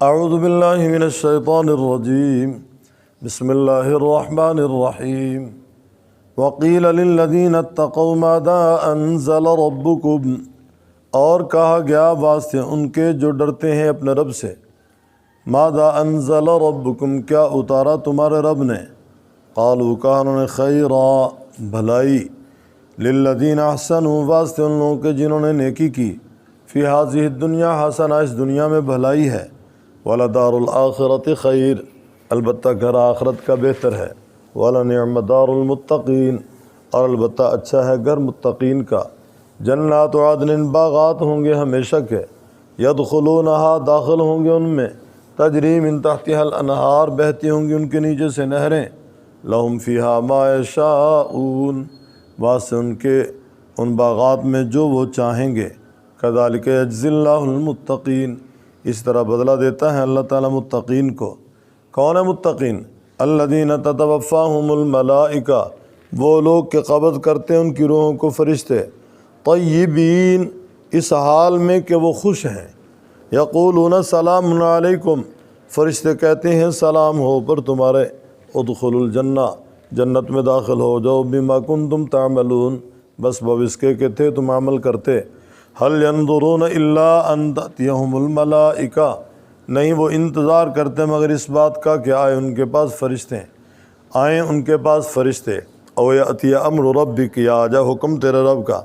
اعوذ باللہ من الشیطان الرجیم بسم اللہ الرحمن الرحیم وقیل للذین اتقوا ماذا انزل ربکم، اور کہا گیا واسطے ان کے جو ڈرتے ہیں اپنے رب سے، ماذا انزل ربکم، کیا اتارا تمہارے رب نے، قالوا کہا انہوں نے خیرا، بھلائی، للذین احسنوا، واسطے ان لوگوں کے جنہوں نے نیکی کی، فی ہذہ الدنیا حسنہ، اس دنیا میں بھلائی ہے، ولدار الآخرۃ خیر، البتہ گھر آخرت کا بہتر ہے، ولنعم دار المتقین، اور البتہ اچھا ہے گھر متقین کا، جنات عدن، باغات ہوں گے ہمیشہ کے، یدخلونہا، داخل ہوں گے ان میں، تجری من تحتہا الانہار، بہتی ہوں گی ان کے نیچے سے نہریں، لہم فیہا ما یشاءون، واسطے ان کے ان باغات میں جو وہ چاہیں گے، کذالک یجزی اللہ المتقین، اس طرح بدلہ دیتا ہے اللہ تعالیٰ متقین کو۔ کون ہے متقین؟ الذین تتوفاہم الملائکہ، وہ لوگ کہ قبض کرتے ہیں ان کی روحوں کو فرشتے، طیبین، اس حال میں کہ وہ خوش ہیں، یقولون سلام علیکم، فرشتے کہتے ہیں سلام ہو پر تمہارے، ادخلوا الجنہ، جنت میں داخل ہو جاؤ، بما کنتم تعملون، بس اس کے تھے تم عمل کرتے، هل ينظرون الا ان تأتيهم الملائکہ، نہیں وہ انتظار کرتے مگر اس بات کا کہ آئے ان کے پاس فرشتے، آئیں ان کے پاس فرشتے، او یأتی امر ربک، یا آ جا حکم تیرے رب کا،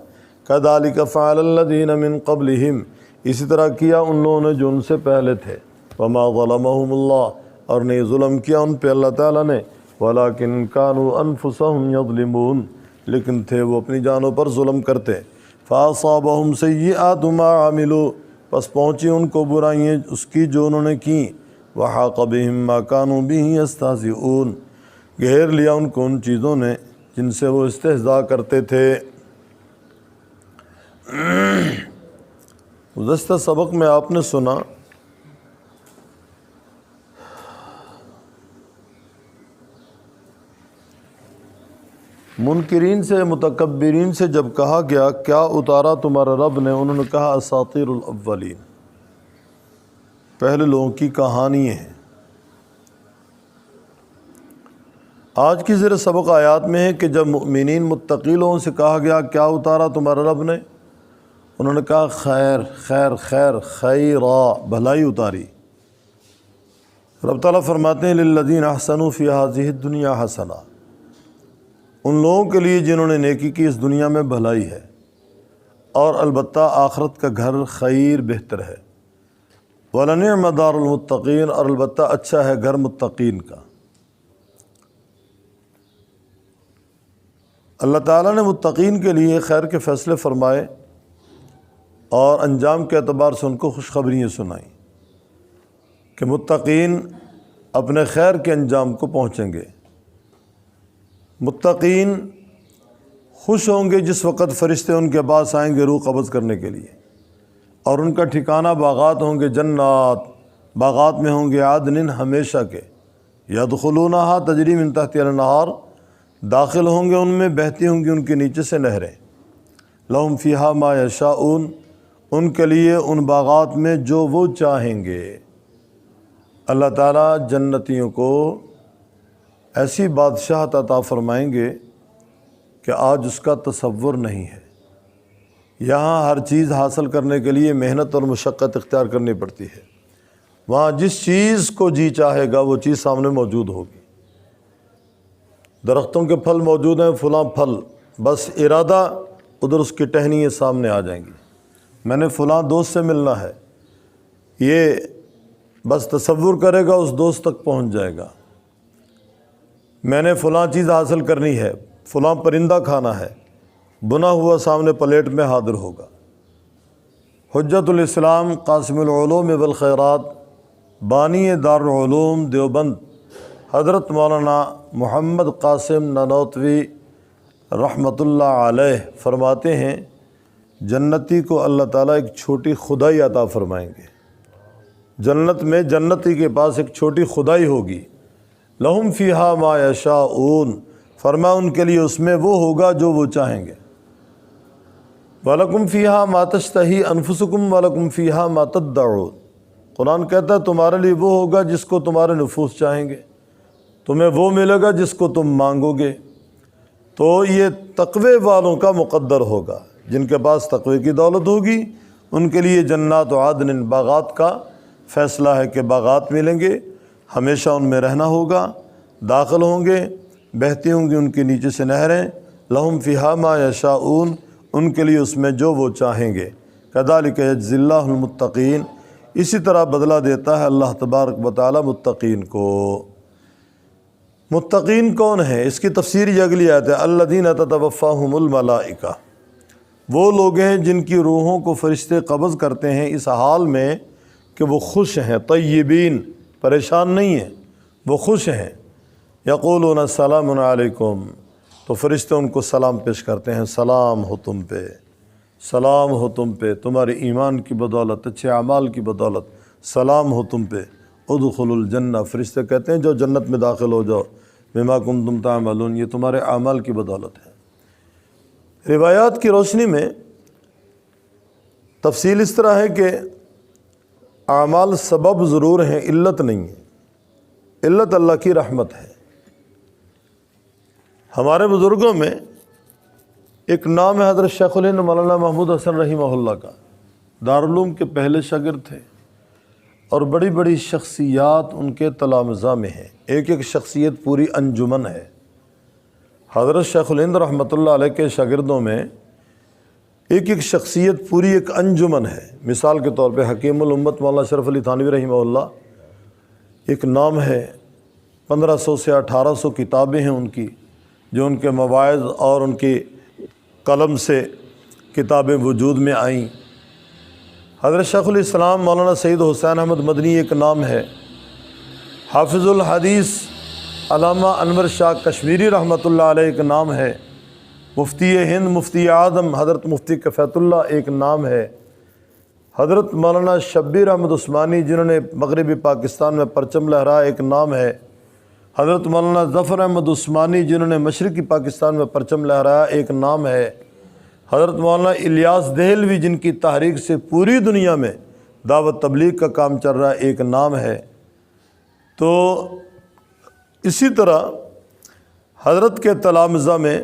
کذالک فعل الذین من قبلہم، اسی طرح کیا ان لوگوں نے جو ان سے پہلے تھے، وما ظلمہم اللہ، اور نہیں ظلم کیا ان پہ اللہ تعالیٰ نے، ولکن کانوا انفسہم یظلمون، لیکن تھے وہ اپنی جانوں پر ظلم کرتے، فاصابہم سیئات ما عملوا، پس پہنچی ان کو برائیاں اس کی جو انہوں نے کیں، وحاق بہم ما کانوا بہ یستہزئون، گھیر لیا ان کو ان چیزوں نے جن سے وہ استہزاء کرتے تھے۔ گزشتہ سبق میں آپ نے سنا منکرین سے، متکبرین سے جب کہا گیا کیا اتارا تمہارے رب نے، انہوں نے کہا اساطیر الاولین، پہلے لوگوں کی کہانیاں ہیں۔ آج کی زیر سبق آیات میں ہے کہ جب مؤمنین متقی لوگوں سے کہا گیا کیا اتارا تمہارے رب نے، انہوں نے کہا خیر خیر خیر، خیرا، بھلائی اتاری۔ رب تعالیٰ فرماتے ہیں للذین احسنوا فی ہذہ الدنیا حسنہ، ان لوگوں کے لیے جنہوں نے نیکی کی اس دنیا میں بھلائی ہے، اور البتہ آخرت کا گھر خیر، بہتر ہے، وَلَنِعْمَ دَارُ الْمُتَّقِينَ، اور البتہ اچھا ہے گھر متقین کا۔ اللہ تعالیٰ نے متقین کے لیے خیر کے فیصلے فرمائے اور انجام کے اعتبار سے ان کو خوشخبریاں سنائیں کہ متقین اپنے خیر کے انجام کو پہنچیں گے۔ متقین خوش ہوں گے جس وقت فرشتے ان کے پاس آئیں گے روح قبض کرنے کے لیے، اور ان کا ٹھکانہ باغات ہوں گے، جنات، باغات میں ہوں گے عدن، ہمیشہ کے، یدخلونہا تجری من تحتہا الانہار، داخل ہوں گے ان میں، بہتی ہوں گی ان کے نیچے سے نہریں، لہم فیہا ما یشاءون، ان کے لیے ان باغات میں جو وہ چاہیں گے۔ اللہ تعالیٰ جنتیوں کو ایسی بادشاہت عطا فرمائیں گے کہ آج اس کا تصور نہیں ہے۔ یہاں ہر چیز حاصل کرنے کے لیے محنت اور مشقت اختیار کرنی پڑتی ہے، وہاں جس چیز کو جی چاہے گا وہ چیز سامنے موجود ہوگی۔ درختوں کے پھل موجود ہیں، فلاں پھل، بس ارادہ ادھر اس کی ٹہنیاں سامنے آ جائیں گی، میں نے فلاں دوست سے ملنا ہے، یہ بس تصور کرے گا اس دوست تک پہنچ جائے گا۔ میں نے فلاں چیز حاصل کرنی ہے، فلاں پرندہ کھانا ہے، بنا ہوا سامنے پلیٹ میں حاضر ہوگا۔ حجت الاسلام، قاسم العلوم والخیرات، بانی دارالعلوم دیوبند، حضرت مولانا محمد قاسم نانوتوی رحمۃ اللہ علیہ فرماتے ہیں جنتی کو اللہ تعالیٰ ایک چھوٹی خدائی عطا فرمائیں گے۔ جنت میں جنتی کے پاس ایک چھوٹی خدائی ہوگی، لہم فیہا ما یشاءون، فرمایا ان کے لیے اس میں وہ ہوگا جو وہ چاہیں گے۔ وَلَكُمْ فِيهَا مَا تَشْتَهِي أَنفُسُكُمْ وَلَكُمْ فِيهَا مَا تَدَّعُونَ، قرآن کہتا ہے تمہارے لیے وہ ہوگا جس کو تمہارے نفوس چاہیں گے، تمہیں وہ ملے گا جس کو تم مانگو گے۔ تو یہ تقوی والوں کا مقدر ہوگا، جن کے پاس تقوی کی دولت ہوگی ان کے لیے جنات عدن، باغات کا فیصلہ ہے کہ باغات ملیں گے، ہمیشہ ان میں رہنا ہوگا، داخل ہوں گے، بہتی ہوں گی ان کے نیچے سے نہریں، لہم فیہا ما یشاؤون، ان کے لیے اس میں جو وہ چاہیں گے۔ کذالک یجزی اللہ المتقین، اسی طرح بدلہ دیتا ہے اللہ تبارک و تعالی متقین کو۔ متقین کون ہیں؟ اس کی تفسیر یہ اگلی آیت ہے، الذین تتوفاہم الملائکہ، وہ لوگ ہیں جن کی روحوں کو فرشتے قبض کرتے ہیں اس حال میں کہ وہ خوش ہیں، طیبین، پریشان نہیں ہیں، وہ خوش ہیں۔ یقولون السلام علیکم، تو فرشتے ان کو سلام پیش کرتے ہیں، سلام ہو تم پہ، سلام ہو تم پہ، تمہارے ایمان کی بدولت، اچھے اعمال کی بدولت سلام ہو تم پہ، ادخلوا الجنہ، فرشتے کہتے ہیں جو جنت میں داخل ہو جاؤ، بما کنتم تعملون، یہ تمہارے اعمال کی بدولت ہے۔ روایات کی روشنی میں تفصیل اس طرح ہے کہ اعمال سبب ضرور ہیں، علت نہیں ہے، علت اللہ کی رحمت ہے۔ ہمارے بزرگوں میں ایک نام ہے حضرت شیخ الہند مولانا محمود حسن رحمہ اللہ کا، دارالعلوم کے پہلے شاگرد تھے اور بڑی بڑی شخصیات ان کے تلامذہ میں ہیں، ایک ایک شخصیت پوری انجمن ہے۔ حضرت شیخ الہند رحمۃ اللہ علیہ کے شاگردوں میں ایک ایک شخصیت پوری ایک انجمن ہے۔ مثال کے طور پہ حکیم الامت مولانا اشرف علی تھانوی رحمہ اللہ ایک نام ہے، 1500 سے 1800 کتابیں ہیں ان کی، جو ان کے مواعظ اور ان کی قلم سے کتابیں وجود میں آئیں۔ حضرت شیخ الاسلام مولانا سید حسین احمد مدنی ایک نام ہے۔ حافظ الحدیث علامہ انور شاہ کشمیری رحمۃ اللہ علیہ ایک نام ہے۔ مفتی ہند مفتی اعظم حضرت مفتی کفایت اللہ ایک نام ہے۔ حضرت مولانا شبیر احمد عثمانی جنہوں نے مغربی پاکستان میں پرچم لہرایا ایک نام ہے۔ حضرت مولانا ظفر احمد عثمانی جنہوں نے مشرقی پاکستان میں پرچم لہرایا ایک نام ہے۔ حضرت مولانا الیاس دہلوی جن کی تحریک سے پوری دنیا میں دعوت تبلیغ کا کام چل رہا ہے ایک نام ہے۔ تو اسی طرح حضرت کے تلامذہ میں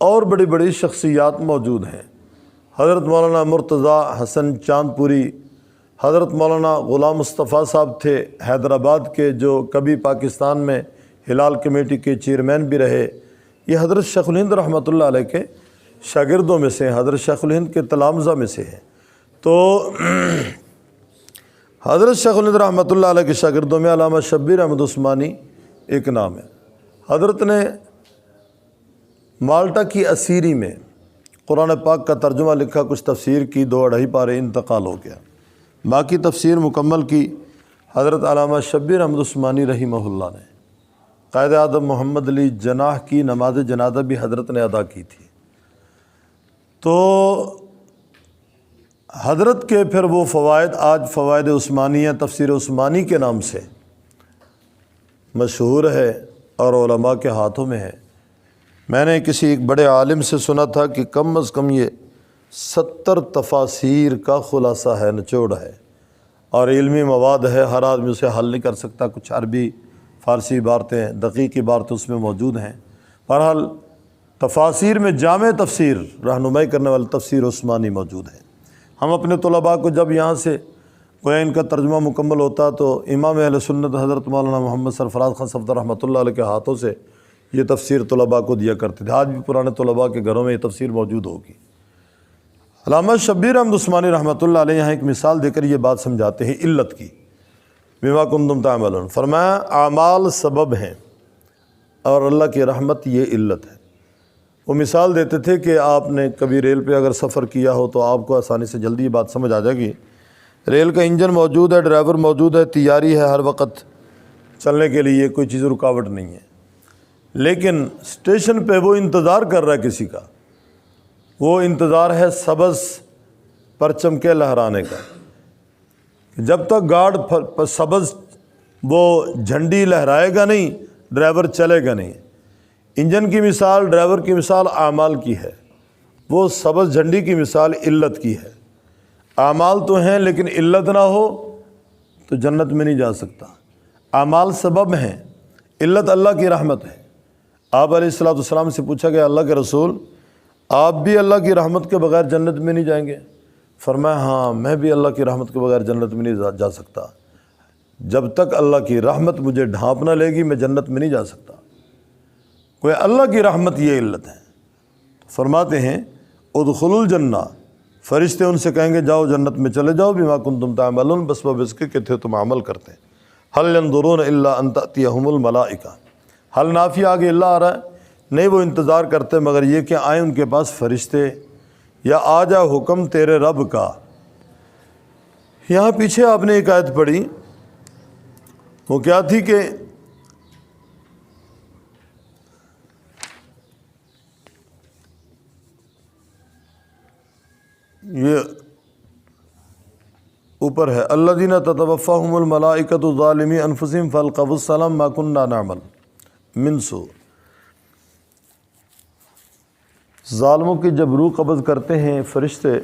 اور بڑی بڑی شخصیات موجود ہیں۔ حضرت مولانا مرتضیٰ حسن چاندپوری، حضرت مولانا غلام مصطفیٰ صاحب تھے حیدرآباد کے، جو کبھی پاکستان میں ہلال کمیٹی کے چیئرمین بھی رہے، یہ حضرت شیخ الہند رحمۃ اللہ علیہ کے شاگردوں میں سے، حضرت شیخ الہند کے تلامذہ میں سے ہیں۔ تو حضرت شیخ الہند رحمۃ اللہ علیہ کے شاگردوں میں علامہ شبیر احمد عثمانی ایک نام ہے۔ حضرت نے مالٹا کی اسیری میں قرآن پاک کا ترجمہ لکھا، کچھ تفسیر کی، 2-2.5 پارے، انتقال ہو گیا۔ باقی تفسیر مکمل کی حضرت علامہ شبیر احمد عثمانی رحمہ اللہ نے۔ قائد اعظم محمد علی جناح کی نماز جنازہ بھی حضرت نے ادا کی تھی۔ تو حضرت کے پھر وہ فوائد آج فوائد عثمانیہ، تفسیر عثمانی کے نام سے مشہور ہے اور علماء کے ہاتھوں میں ہے۔ میں نے کسی ایک بڑے عالم سے سنا تھا کہ کم از کم یہ 70 تفاسیر کا خلاصہ ہے، نچوڑ ہے، اور علمی مواد ہے، ہر آدمی اسے حل نہیں کر سکتا۔ کچھ عربی فارسی عبارتیں، دقیق عبارتیں اس میں موجود ہیں۔ بہرحال تفاسیر میں جامع تفسیر رہنمائی کرنے والا تفسیر عثمانی موجود ہے۔ ہم اپنے طلباء کو جب یہاں سے کوئی ان کا ترجمہ مکمل ہوتا تو امام اہل سنت حضرت مولانا محمد سرفراز خان صفدر رحمۃ اللہ علیہ کے ہاتھوں سے یہ تفسیر طلباء کو دیا کرتے تھے۔ آج بھی پرانے طلباء کے گھروں میں یہ تفسیر موجود ہوگی۔ علامہ شبیر احمد عثمانی رحمۃ اللہ علیہ یہاں ایک مثال دے کر یہ بات سمجھاتے ہیں علت کی، بما کنتم تعملون، فرمایا اعمال سبب ہیں اور اللہ کی رحمت یہ علت ہے۔ وہ مثال دیتے تھے کہ آپ نے کبھی ریل پہ اگر سفر کیا ہو تو آپ کو آسانی سے جلدی یہ بات سمجھ آ جائے گی، ریل کا انجن موجود ہے، ڈرائیور موجود ہے، تیاری ہے ہر وقت چلنے کے لیے، کوئی چیز رکاوٹ نہیں ہے، لیکن اسٹیشن پہ وہ انتظار کر رہا ہے کسی کا، وہ انتظار ہے سبز پرچم کے لہرانے کا۔ جب تک گارڈ سبز وہ جھنڈی لہرائے گا نہیں، ڈرائیور چلے گا نہیں۔ انجن کی مثال، ڈرائیور کی مثال اعمال کی ہے، وہ سبز جھنڈی کی مثال علت کی ہے۔ اعمال تو ہیں لیکن علت نہ ہو تو جنت میں نہیں جا سکتا۔ اعمال سبب ہیں، علت اللہ کی رحمت ہے۔ آپ علیہ الصلوۃ والسلام سے پوچھا گیا اللہ کے رسول آپ بھی اللہ کی رحمت کے بغیر جنت میں نہیں جائیں گے؟ فرمایا ہاں میں بھی اللہ کی رحمت کے بغیر جنت میں نہیں جا سکتا، جب تک اللہ کی رحمت مجھے ڈھانپ نہ لے گی میں جنت میں نہیں جا سکتا۔ کوئی اللہ کی رحمت یہ علت ہے۔ فرماتے ہیں ادخلوا الجنہ، فرشتے ان سے کہیں گے جاؤ جنت میں چلے جاؤ، بما کنتم تعملون، بس اس کے تھے تم عمل کرتے ہیں۔ هل ينظرون الا ان تأتيهم الملائکہ، حل نافی آگے اللہ آ رہا ہے، نہیں وہ انتظار کرتے مگر یہ کہ آئیں ان کے پاس فرشتے، یا آ جا حکم تیرے رب کا۔ یہاں پیچھے آپ نے ایک آیت پڑھی، وہ کیا تھی کہ یہ اوپر ہے الذین تتوفاہم الملائکۃ ظالمی انفسہم فالقوا السلام ما کننا نعمل من سوء۔ ظالموں کی جب روح قبض کرتے ہیں فرشتے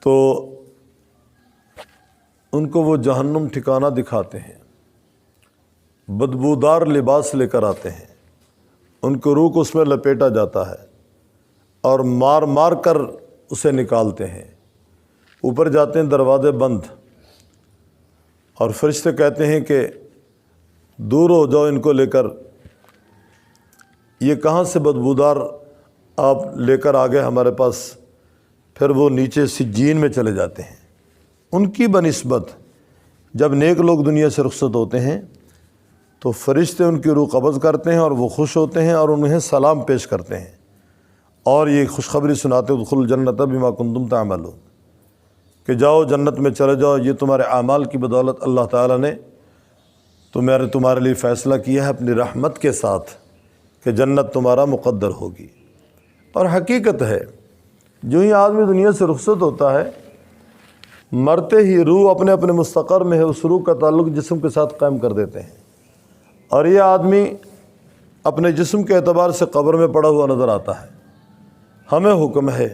تو ان کو وہ جہنم ٹھکانہ دکھاتے ہیں، بدبودار لباس لے کر آتے ہیں، ان کو روح کو اس میں لپیٹا جاتا ہے اور مار مار کر اسے نکالتے ہیں۔ اوپر جاتے ہیں دروازے بند، اور فرشتے کہتے ہیں کہ دور ہو جاؤ ان کو لے کر، یہ کہاں سے بدبودار آپ لے کر آ گئے ہمارے پاس۔ پھر وہ نیچے سجین میں چلے جاتے ہیں۔ ان کی بنسبت جب نیک لوگ دنیا سے رخصت ہوتے ہیں تو فرشتے ان کی روح قبض کرتے ہیں اور وہ خوش ہوتے ہیں اور انہیں سلام پیش کرتے ہیں اور یہ خوشخبری سناتے ہیں ادخلوا الجنۃ بما کنتم تعملون، کہ جاؤ جنت میں چلے جاؤ، یہ تمہارے اعمال کی بدولت اللہ تعالیٰ نے تمہارے لیے فیصلہ کیا ہے اپنی رحمت کے ساتھ کہ جنت تمہارا مقدر ہوگی۔ اور حقیقت ہے جو ہی آدمی دنیا سے رخصت ہوتا ہے مرتے ہی روح اپنے اپنے مستقر میں ہے، اس روح کا تعلق جسم کے ساتھ قائم کر دیتے ہیں، اور یہ آدمی اپنے جسم کے اعتبار سے قبر میں پڑا ہوا نظر آتا ہے۔ ہمیں حکم ہے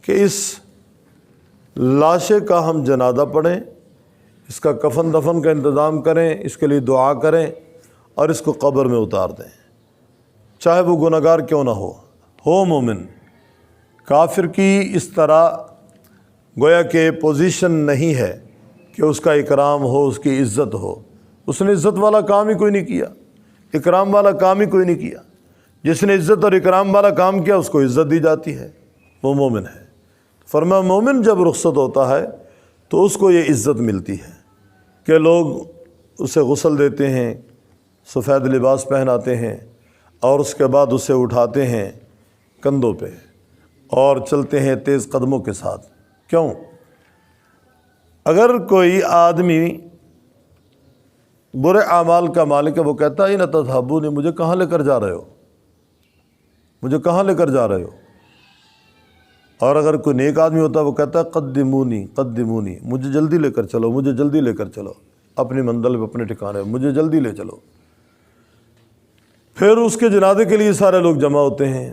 کہ اس لاشے کا ہم جنازہ پڑھیں، اس کا کفن دفن کا انتظام کریں، اس کے لیے دعا کریں اور اس کو قبر میں اتار دیں، چاہے وہ گنہگار کیوں نہ ہو مومن۔ کافر کی اس طرح گویا کہ پوزیشن نہیں ہے کہ اس کا اکرام ہو، اس کی عزت ہو۔ اس نے عزت والا کام ہی کوئی نہیں کیا، اکرام والا کام ہی کوئی نہیں کیا۔ جس نے عزت اور اکرام والا کام کیا اس کو عزت دی جاتی ہے، وہ مومن ہے۔ فرمایا مومن جب رخصت ہوتا ہے تو اس کو یہ عزت ملتی ہے کہ لوگ اسے غسل دیتے ہیں، سفید لباس پہناتے ہیں اور اس کے بعد اسے اٹھاتے ہیں کندھوں پہ اور چلتے ہیں تیز قدموں کے ساتھ۔ کیوں؟ اگر کوئی آدمی برے اعمال کا مالک ہے وہ کہتا ہے نہ تذہبون، مجھے کہاں لے کر جا رہے ہو، مجھے کہاں لے کر جا رہے ہو۔ اور اگر کوئی نیک آدمی ہوتا ہے وہ کہتا ہے قدمونی قدمونی، مجھے جلدی لے کر چلو، مجھے جلدی لے کر چلو اپنی منزل پہ، اپنے ٹھکانے پہ، مجھے جلدی لے چلو۔ پھر اس کے جنازے کے لیے سارے لوگ جمع ہوتے ہیں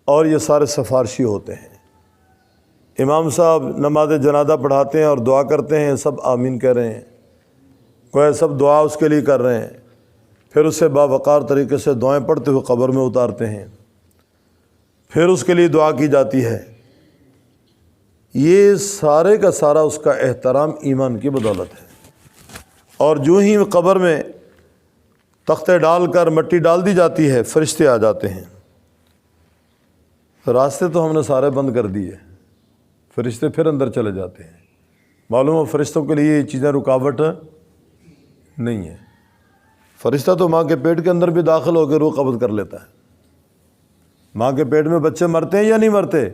اور یہ سارے سفارشی ہوتے ہیں۔ امام صاحب نماز جنازہ پڑھاتے ہیں اور دعا کرتے ہیں، سب آمین کہہ رہے ہیں، کوئی سب دعا اس کے لیے کر رہے ہیں، پھر اسے باوقار طریقے سے دعائیں پڑھتے ہوئے قبر میں اتارتے ہیں، پھر اس کے لیے دعا کی جاتی ہے۔ یہ سارے کا سارا اس کا احترام ایمان کی بدولت ہے۔ اور جو ہی قبر میں تختے ڈال کر مٹی ڈال دی جاتی ہے فرشتے آ جاتے ہیں۔ راستے تو ہم نے سارے بند کر دیے، فرشتے پھر اندر چلے جاتے ہیں۔ معلوم ہو فرشتوں کے لیے یہ چیزیں رکاوٹ نہیں ہے۔ فرشتہ تو ماں کے پیٹ کے اندر بھی داخل ہو کے روح قبض کر لیتا ہے۔ ماں کے پیٹ میں بچے مرتے ہیں یا نہیں مرتے؟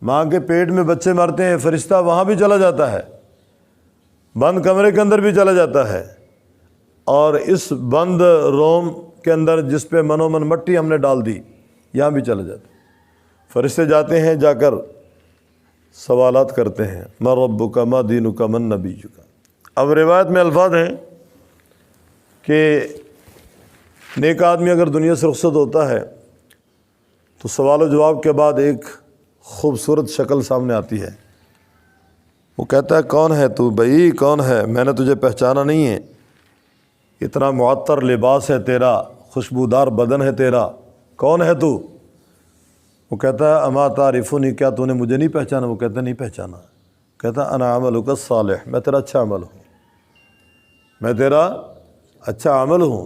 ماں کے پیٹ میں بچے مرتے ہیں، فرشتہ وہاں بھی چلا جاتا ہے، بند کمرے کے اندر بھی چلا جاتا ہے، اور اس بند روم کے اندر جس پہ منو من مٹی ہم نے ڈال دی یہاں بھی چلا جاتا ہے۔ فرشتے جاتے ہیں، جا کر سوالات کرتے ہیں، ما ربک ما دینک من نبیک۔ اب روایت میں الفاظ ہیں کہ نیک آدمی اگر دنیا سے رخصت ہوتا ہے تو سوال و جواب کے بعد ایک خوبصورت شکل سامنے آتی ہے وہ کہتا ہے کون ہے تو بھائی، کون ہے؟ میں نے تجھے پہچانا نہیں ہے، اتنا معطر لباس ہے تیرا، خوشبودار بدن ہے تیرا، کون ہے تو؟ وہ کہتا ہے اما تعرفنی، کیا تو نے مجھے نہیں پہچانا؟ وہ کہتا ہے نہیں پہچانا۔ کہتا ہے انا عملک الصالح، میں تیرا اچھا عمل ہوں، میں تیرا اچھا عمل ہوں،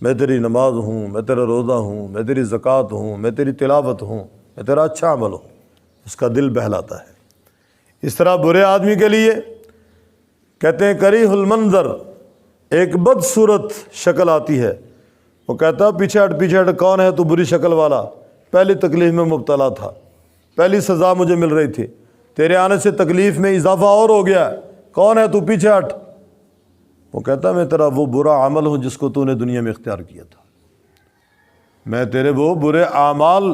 میں تیری نماز ہوں، میں تیرا روزہ ہوں، میں تیری زکوٰۃ ہوں، میں تیری تلاوت ہوں، میں تیرا اچھا عمل ہوں۔ اس کا دل بہلاتا ہے۔ اس طرح برے آدمی کے لیے کہتے ہیں کریہ المنظر، ایک بدصورت شکل آتی ہے، وہ کہتا ہے پیچھے ہٹ کون ہے تو بری شکل والا؟ پہلی تکلیف میں مبتلا تھا، پہلی سزا مجھے مل رہی تھی، تیرے آنے سے تکلیف میں اضافہ اور ہو گیا، کون ہے تو؟ پیچھے ہٹ۔ وہ کہتا ہے میں تیرا وہ برا عمل ہوں جس کو تو نے دنیا میں اختیار کیا تھا، میں تیرے وہ برے اعمال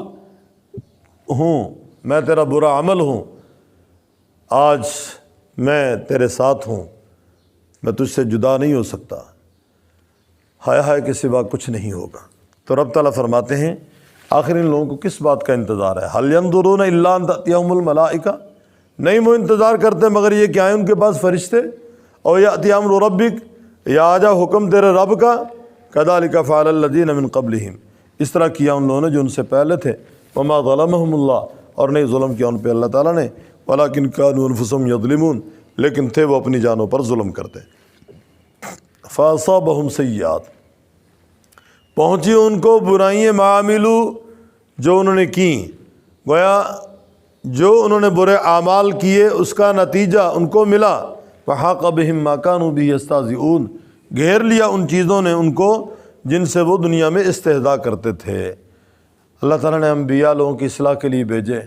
ہوں، میں تیرا برا عمل ہوں، آج میں تیرے ساتھ ہوں، میں تجھ سے جدا نہیں ہو سکتا، ہائے ہائے کے سوا کچھ نہیں ہوگا۔ تو رب تعالیٰ فرماتے ہیں آخر ان لوگوں کو کس بات کا انتظار ہے؟ هل ينظرون الا ان تأتيهم الملائکہ، نہیں وہ انتظار کرتے مگر یہ کہ آئیں ان کے پاس فرشتے، اور یأتی امر ربک، یا آ جا حکم تیرے رب کا، کذالک فعل الذین من قبلہم، اس طرح کیا ان لوگوں نے جو ان سے پہلے تھے، وما ظلمہم اللہ، اور نہیں ظلم کیا ان پہ اللہ تعالیٰ نے، ولکن کانوا انفسہم یظلمون، لیکن تھے وہ اپنی جانوں پر ظلم کرتے۔ فاصابہم سیئات، پہنچی ان کو برائیاں، معاملو، جو انہوں نے کیں، گویا جو انہوں نے برے اعمال کیے اس کا نتیجہ ان کو ملا۔ وحاق بہم ما کانوا بہ یستہزئون، گھیر لیا ان چیزوں نے ان کو جن سے وہ دنیا میں استہزاء کرتے تھے۔ اللہ تعالیٰ نے انبیاء لوگوں کی اصلاح کے لیے بھیجے،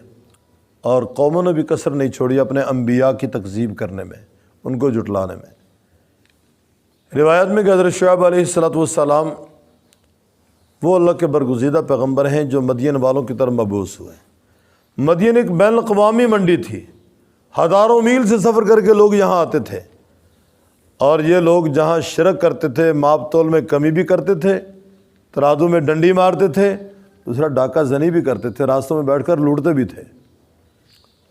اور قوموں نے بھی کسر نہیں چھوڑی اپنے انبیاء کی تکذیب کرنے میں، ان کو جھٹلانے میں۔ روایت میں کہ حضرت شعیب علیہ السلام وہ اللہ کے برگزیدہ پیغمبر ہیں جو مدین والوں کی طرف مبعوث ہوئے۔ مدین ایک بین الاقوامی منڈی تھی، ہزاروں میل سے سفر کر کے لوگ یہاں آتے تھے، اور یہ لوگ جہاں شرک کرتے تھے، ماپ تول میں کمی بھی کرتے تھے، ترازو میں ڈنڈی مارتے تھے، دوسرا ڈاکہ زنی بھی کرتے تھے، راستوں میں بیٹھ کر لوٹتے بھی تھے،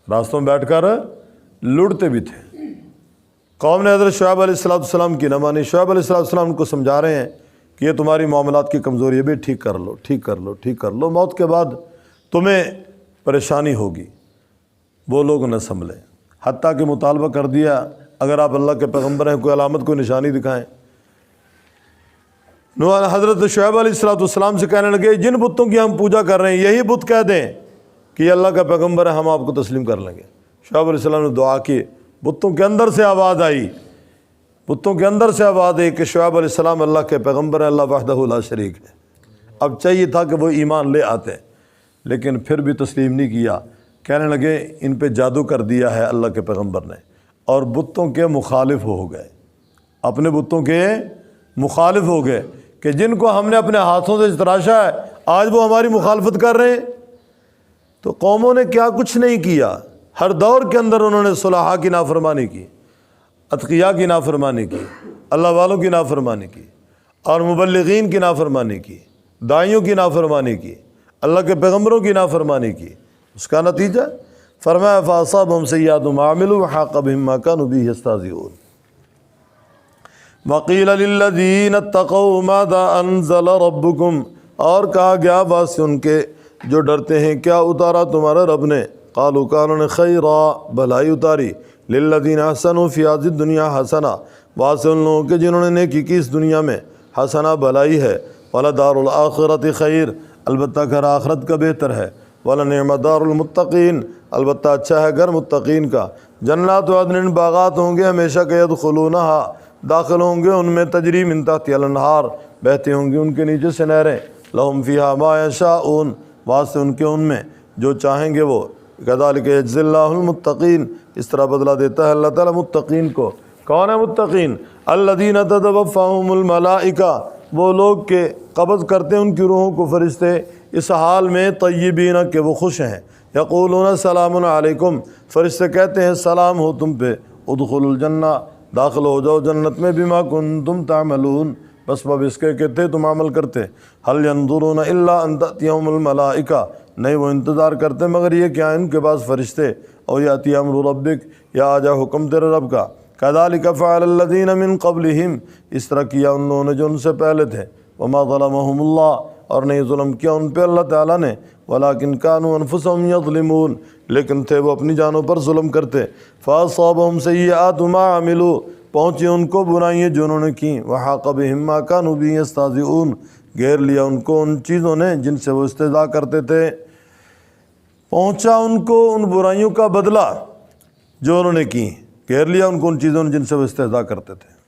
راستوں میں بیٹھ کر لوٹتے بھی تھے۔ قوم نے حضرت شعیب علیہ السلام کی نہ مانی۔ شعیب علیہ السلام ان کو سمجھا رہے ہیں کہ یہ تمہاری معاملات کی کمزوری ہے، بھی ٹھیک کر لو، ٹھیک کر لو، ٹھیک کر لو، موت کے بعد تمہیں پریشانی ہوگی۔ وہ لوگ نہ سنبھلے، حتیٰ کہ مطالبہ کر دیا اگر آپ اللہ کے پیغمبر ہیں کوئی علامت کوئی نشانی دکھائیں۔ حضرت شعیب علیہ السلام سے کہنے لگے جن بتوں کی ہم پوجا کر رہے ہیں یہی بت کہہ دیں کہ یہ اللہ کا پیغمبر ہے، ہم آپ کو تسلیم کر لیں گے۔ شعیب علیہ السلام نے دعا کی، بتوں کے اندر سے آواز آئی، بتوں کے اندر سے آواز آئی کہ شعیب علیہ السلام اللہ کے پیغمبر ہیں، اللہ وحدہ لا شریک ہے۔ اب چاہیے تھا کہ وہ ایمان لے آتے، لیکن پھر بھی تسلیم نہیں کیا۔ کہنے لگے ان پہ جادو کر دیا ہے اللہ کے پیغمبر نے، اور بتوں کے مخالف ہو گئے، اپنے بتوں کے مخالف ہو گئے کہ جن کو ہم نے اپنے ہاتھوں سے تراشا ہے آج وہ ہماری مخالفت کر رہے ہیں۔ تو قوموں نے کیا کچھ نہیں کیا، ہر دور کے اندر انہوں نے صلحاء کی نافرمانی کی، اتقیاء کی نافرمانی کی، اللہ والوں کی نافرمانی کی، اور مبلغین کی نافرمانی کی، داعیوں کی نافرمانی کی، اللہ کے پیغمبروں کی نافرمانی کی۔ اس کا نتیجہ فرمایا فاصابہم سیئات ما عملوا وحاق بہم ما کانوا بہ یستہزئون۔ وقیل للذین اتقوا ماذا انزل ربکم، اور کہا گیا واسطے ان کے جو ڈرتے ہیں کیا اتارا تمہارا رب نے؟ قالوا کہ انہوں نے خیرا، بھلائی اتاری، للذین احسنوا فی ہذہ الدنیا حسنہ، واسطے ان لوگوں کے جنہوں نے نیکی کی اس دنیا میں، حسنہ بھلائی ہے، ولدار الآخرۃ خیر، البتہ گھر آخرت کا بہتر ہے، ولنعم دار المتقین، البتہ اچھا ہے گھر متقین کا۔ جنات عدن، باغات ہوں گے ہمیشہ کے، یدخلونہا، داخل ہوں گے ان میں، تجری من تحتہا الانہار، بہتے ہوں گے ان کے نیچے سے نہریں، لہم فیہا ما یشاؤون، واسطے ان کے ان میں جو چاہیں گے وہ، کذالک یجزی اللہ المتقین، اس طرح بدلہ دیتا ہے اللہ تعالیٰ متقین کو۔ کون ہے متقین؟ الذین تتوفاہم الملائکہ، وہ لوگ کہ قبض کرتے ہیں ان کی روحوں کو فرشتے، اس حال میں طیبین کہ وہ خوش ہیں، یقولون سلام علیکم، فرشتے کہتے ہیں سلام ہو تم پہ، ادخلوا الجنہ، داخل ہو جاؤ جنت میں، بما کنتم تعملون، بس بب اس کے تھے تم عمل کرتے. هل ينظرون الا ان تأتيهم الملائکہ، نہیں وہ انتظار کرتے مگر یہ کہ ان کے پاس فرشتے، او یاتی امر ربک، یا آ جا حکم تیرے رب کا. كذلك فعل الذين من قبلهم، اس طرح کیا ان لوگوں نے جو ان سے پہلے تھے. وما ظلمهم اللہ، اور نہیں ظلم کیا ان پہ اللہ تعالیٰ نے، ولكن كانوا انفسهم يظلمون، لیکن تھے وہ اپنی جانوں پر ظلم کرتے. فاصابهم سیئات ما عملوا، پہنچی ان کو برائیاں جو انہوں نے کی. وحاق بهم ما كانوا به يستهزئون، گھیر لیا ان کو ان چیزوں نے جن سے وہ استہزاء کرتے تھے. پہنچا ان کو ان برائیوں کا بدلہ جو انہوں نے کی، گھیر لیا ان کو ان چیزوں نے جن سے وہ استہزاء کرتے تھے.